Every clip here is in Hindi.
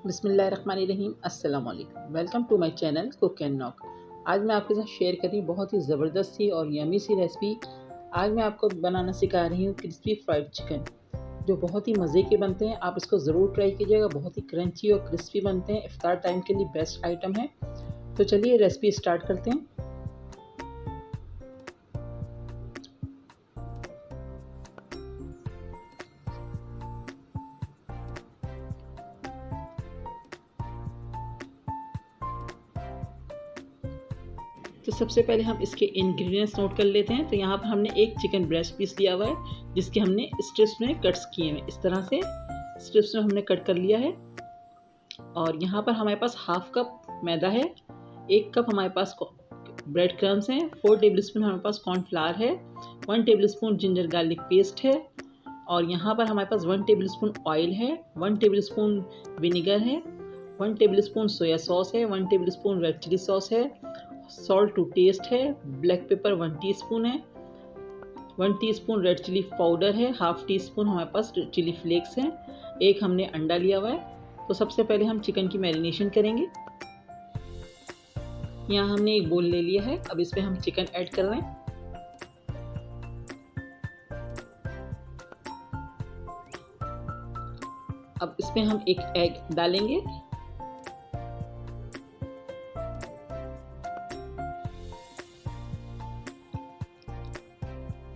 बिस्मिल्लाहिर्रहमानिर्रहीम। अस्सलाम वालेकुम। Welcome to my channel Cook and Knock. आज मैं आपके साथ शेयर कर रही हूँ बहुत ही ज़बरदस्त सी और यमी सी रेसिपी। आज मैं आपको बनाना सिखा रही हूँ क्रिस्पी फ्राइड चिकन, जो बहुत ही मज़े के बनते हैं। आप इसको ज़रूर ट्राई कीजिएगा, बहुत ही क्रंची और क्रिस्पी बनते हैं। इफ्तार टाइम के लिए बेस्ट आइटम है। तो चलिए रेसिपी स्टार्ट करते हैं। तो सबसे पहले हम इसके इंग्रेडिएंट्स नोट कर लेते हैं। तो यहाँ पर हमने एक चिकन ब्रेस्ट पीस लिया हुआ है, जिसके हमने स्ट्रिप्स में कट्स किए हैं। इस तरह से स्ट्रिप्स में हमने कट कर लिया है। और यहाँ पर हमारे पास हाफ कप मैदा है, 1 कप हमारे पास ब्रेड क्रम्स हैं, 4 टेबलस्पून हमारे पास कॉर्नफ्लावर है, 1 टेबलस्पून जिंजर गार्लिक पेस्ट है, और यहाँ पर हमारे पास 1 टेबलस्पून ऑयल है, 1 टेबलस्पून विनेगर है, 1 टेबलस्पून सोया सॉस है, 1 टेबलस्पून रेड चिली सॉस है, सॉल्ट टू टेस्ट है, ब्लैक पेपर 1 टीस्पून है, 1 टीस्पून रेड चिली पाउडर है, हाफ टी स्पून हमारे पास चिली फ्लेक्स हैं, एक हमने अंडा लिया हुआ है। तो सबसे पहले हम चिकन की मैरिनेशन करेंगे। यहाँ हमने एक बोल ले लिया है, अब इसमें हम चिकन ऐड कर रहे हैं। अब इसमें हम एक एग डालेंगे।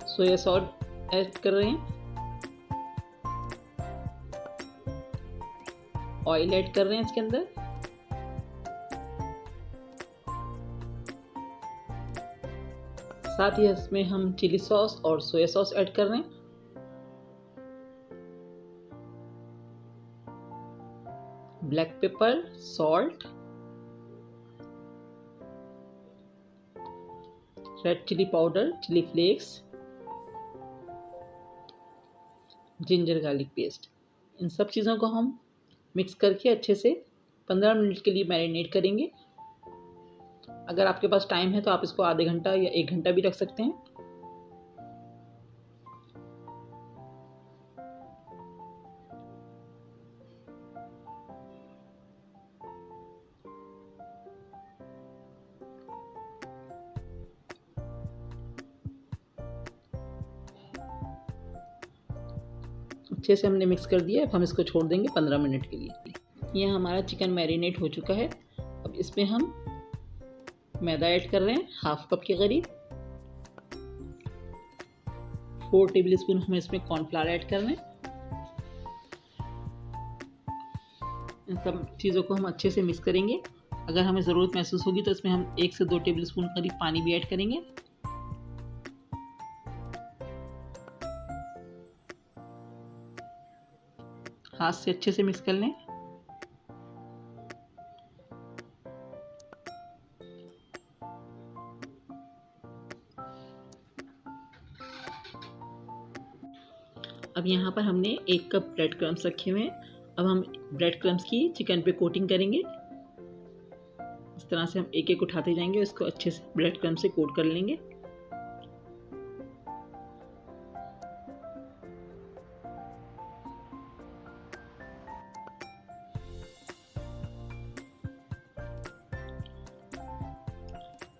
सोया सॉस ऐड कर रहे हैं, ऑयल ऐड कर रहे हैं इसके अंदर, साथ ही इसमें हम चिली सॉस और सोया सॉस ऐड कर रहे हैं। Black pepper, salt, red chilli powder, chilli flakes, ginger garlic paste, इन सब चीज़ों को हम मिक्स करके अच्छे से 15 मिनट के लिए मैरिनेट करेंगे। अगर आपके पास टाइम है तो आप इसको आधे घंटा या 1 घंटा भी रख सकते हैं। अच्छे से हमने मिक्स कर दिया। अब हम इसको छोड़ देंगे 15 मिनट के लिए। यह हमारा चिकन मैरिनेट हो चुका है। अब इसमें हम मैदा ऐड कर रहे हैं, हाफ कप के करीब। 4 टेबल स्पून हम इसमें कॉर्नफ्लावर ऐड कर रहे हैं। इन सब चीज़ों को हम अच्छे से मिक्स करेंगे। अगर हमें ज़रूरत महसूस होगी तो इसमें हम 1 से 2 टेबल स्पून करीब पानी भी ऐड करेंगे। हाथ से अच्छे से मिक्स कर लें। अब यहाँ पर हमने 1 कप ब्रेड क्रम्स रखे हुए हैं। अब हम ब्रेड क्रम्स की चिकन पे कोटिंग करेंगे। इस तरह से हम एक एक उठाते जाएंगे, इसको अच्छे से ब्रेड क्रम्स से कोट कर लेंगे।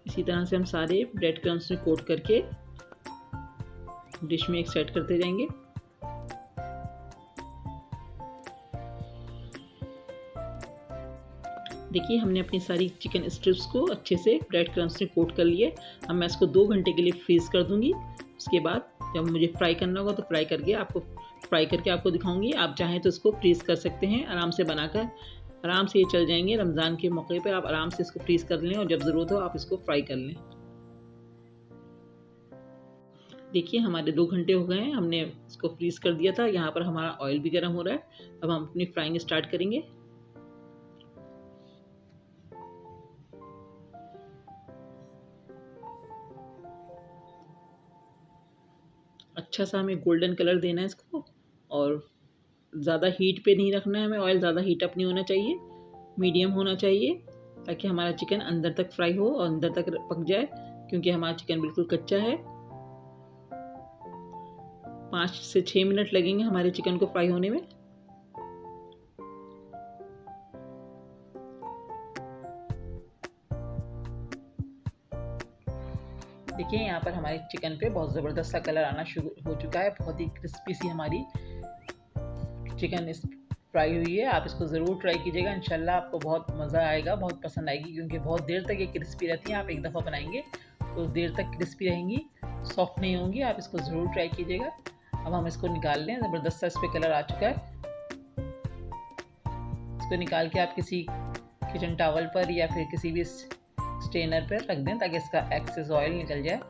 इसी तरह से हम सारे ब्रेड क्रम्स में कोट करके डिश में एक सेट करते जाएंगे। देखिए हमने अपनी सारी चिकन स्ट्रिप्स को अच्छे से ब्रेड क्रम्स में कोट कर लिए। अब मैं इसको 2 घंटे के लिए फ्रीज़ कर दूंगी। उसके बाद जब मुझे फ्राई करना होगा तो फ्राई करके आपको दिखाऊंगी। आप चाहें तो इसको फ्रीज़ कर सकते हैं, आराम से बनाकर आराम से ये चल जाएंगे। रमज़ान के मौके पे आप आराम से इसको फ्रीज़ कर लें और जब ज़रूरत हो आप इसको फ्राई कर लें। देखिए हमारे 2 घंटे हो गए हैं, हमने इसको फ्रीज़ कर दिया था। यहाँ पर हमारा ऑयल भी गर्म हो रहा है। अब हम अपनी फ्राइंग स्टार्ट करेंगे। अच्छा सा हमें गोल्डन कलर देना है इसको, और ज़्यादा हीट पे नहीं रखना है हमें। ऑयल ज़्यादा हीट अप नहीं होना चाहिए, मीडियम होना चाहिए, ताकि हमारा चिकन अंदर तक फ्राई हो और अंदर तक पक जाए, क्योंकि हमारा चिकन बिल्कुल कच्चा है। 5 से 6 मिनट लगेंगे हमारे चिकन को फ्राई होने में। देखिए यहाँ पर हमारे चिकन पे बहुत ज़बरदस्त सा कलर आना शुरू हो चुका है। बहुत ही क्रिस्पी सी हमारी चिकन इस फ्राई हुई है। आप इसको ज़रूर ट्राई कीजिएगा, इंशाल्लाह आपको बहुत मज़ा आएगा, बहुत पसंद आएगी, क्योंकि बहुत देर तक ये क्रिस्पी रहती हैं। आप एक दफ़ा बनाएंगे तो देर तक क्रिस्पी रहेंगी, सॉफ्ट नहीं होंगी। आप इसको ज़रूर ट्राई कीजिएगा। अब हम इसको निकाल लें। ज़बरदस्त सा इस पर कलर आ चुका है। इसको निकाल के आप किसी किचन टॉवल पर या फिर किसी भी स्ट्रेनर पर रख दें ताकि इसका एक्सेस ऑयल निकल जाए।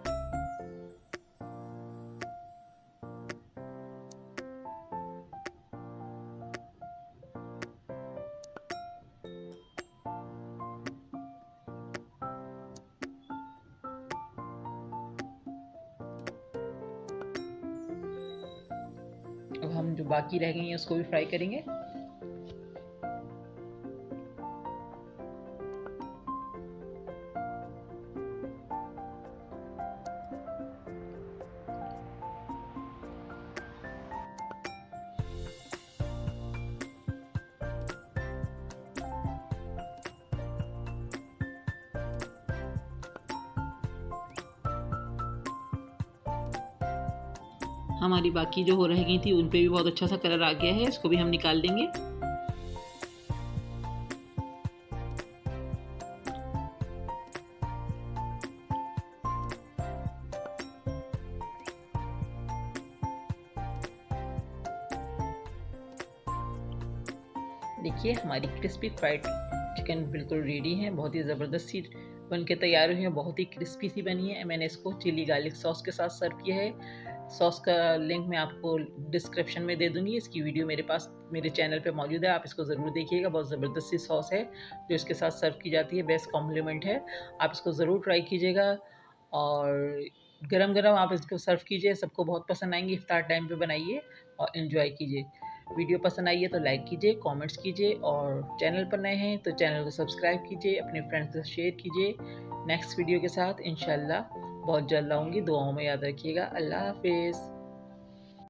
अब हम जो बाकी रह गई हैं उसको भी फ्राई करेंगे। हमारी बाकी जो हो रह गई थी उन पे भी बहुत अच्छा सा कलर आ गया है। इसको भी हम निकाल देंगे। देखिए हमारी क्रिस्पी फ्राइड चिकन बिल्कुल रेडी है। बहुत ही ज़बरदस्त सी बन के तैयार हुई है, बहुत ही क्रिस्पी सी बनी है। मैंने इसको चिली गार्लिक सॉस के साथ सर्व किया है। सॉस का लिंक मैं आपको डिस्क्रिप्शन में दे दूँगी। इसकी वीडियो मेरे पास मेरे चैनल पे मौजूद है, आप इसको ज़रूर देखिएगा। बहुत ज़बरदस्त सी सॉस है जो इसके साथ सर्व की जाती है, बेस्ट कॉम्प्लीमेंट है। आप इसको ज़रूर ट्राई कीजिएगा और गरम-गरम आप इसको सर्व कीजिए, सबको बहुत पसंद आएँगी। इफ्तार टाइम पे बनाइए और एन्जॉय कीजिए। वीडियो पसंद आई है तो लाइक कीजिए, कमेंट्स कीजिए और चैनल पर नए हैं तो चैनल को सब्सक्राइब कीजिए, अपने फ्रेंड्स के साथ शेयर कीजिए। नेक्स्ट वीडियो के साथ इंशाल्लाह बहुत जल्द आऊँगी। दुआओं में याद रखिएगा। अल्लाह हाफ़िज़।